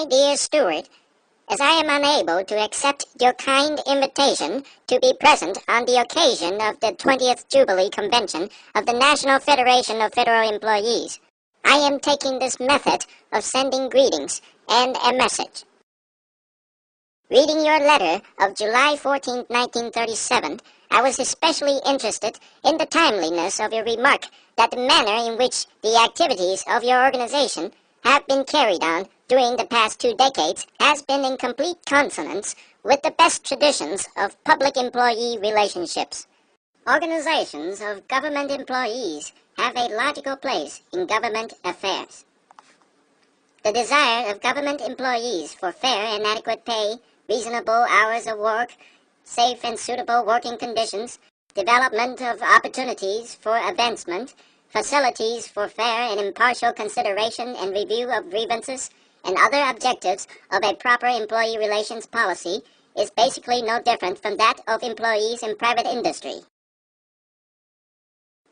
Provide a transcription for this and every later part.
My dear Stuart, as I am unable to accept your kind invitation to be present on the occasion of the 20th Jubilee Convention of the National Federation of Federal Employees, I am taking this method of sending greetings and a message. Reading your letter of July 14, 1937, I was especially interested in the timeliness of your remark that the manner in which the activities of your organization have been carried on during the past 2 decades has been in complete consonance with the best traditions of public employee relationships. Organizations of government employees have a logical place in government affairs. The desire of government employees for fair and adequate pay, reasonable hours of work, safe and suitable working conditions, development of opportunities for advancement, facilities for fair and impartial consideration and review of grievances, and other objectives of a proper employee relations policy is basically no different from that of employees in private industry.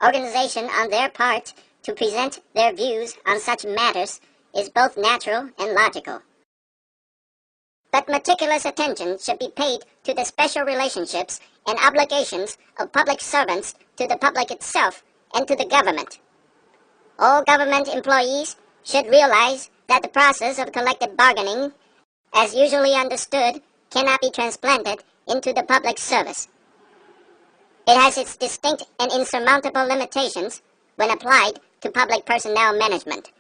Organization on their part to present their views on such matters is both natural and logical. But meticulous attention should be paid to the special relationships and obligations of public servants to the public itself and to the government. All government employees should realize that the process of collective bargaining, as usually understood, cannot be transplanted into the public service. It has its distinct and insurmountable limitations when applied to public personnel management.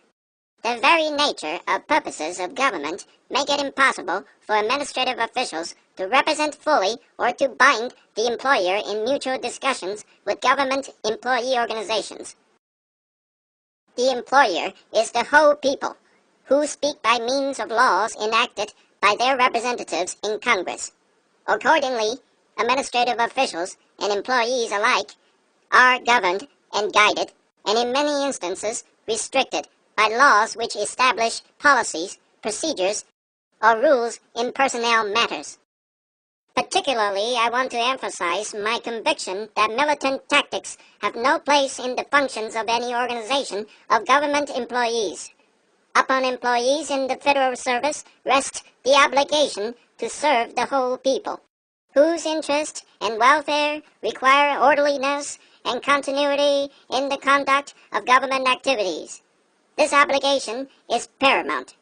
The very nature of purposes of government make it impossible for administrative officials to represent fully or to bind the employer in mutual discussions with government employee organizations. The employer is the whole people, who speak by means of laws enacted by their representatives in Congress. Accordingly, administrative officials and employees alike are governed and guided, and in many instances restricted by laws which establish policies, procedures, or rules in personnel matters. Particularly, I want to emphasize my conviction that militant tactics have no place in the functions of any organization of government employees. Upon employees in the federal service rests the obligation to serve the whole people, whose interest and welfare require orderliness and continuity in the conduct of government activities. This obligation is paramount,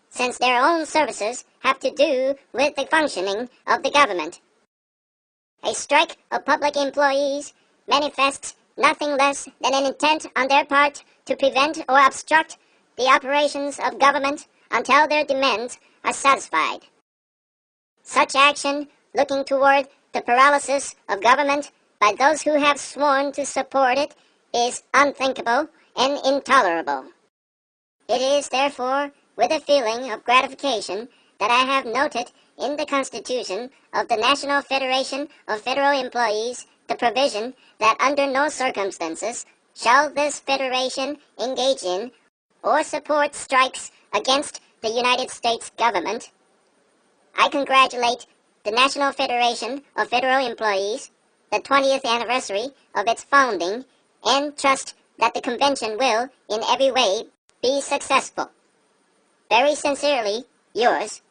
since their own services have to do with the functioning of the government. A strike of public employees manifests nothing less than an intent on their part to prevent or obstruct the operations of government until their demands are satisfied. Such action, looking toward the paralysis of government by those who have sworn to support it, is unthinkable and intolerable. It is, therefore, with a feeling of gratification that I have noted in the Constitution of the National Federation of Federal Employees the provision that under no circumstances shall this federation engage in or support strikes against the United States government. I congratulate the National Federation of Federal Employees, the 20th anniversary of its founding, and trust that the convention will, in every way, be successful. Very sincerely, yours,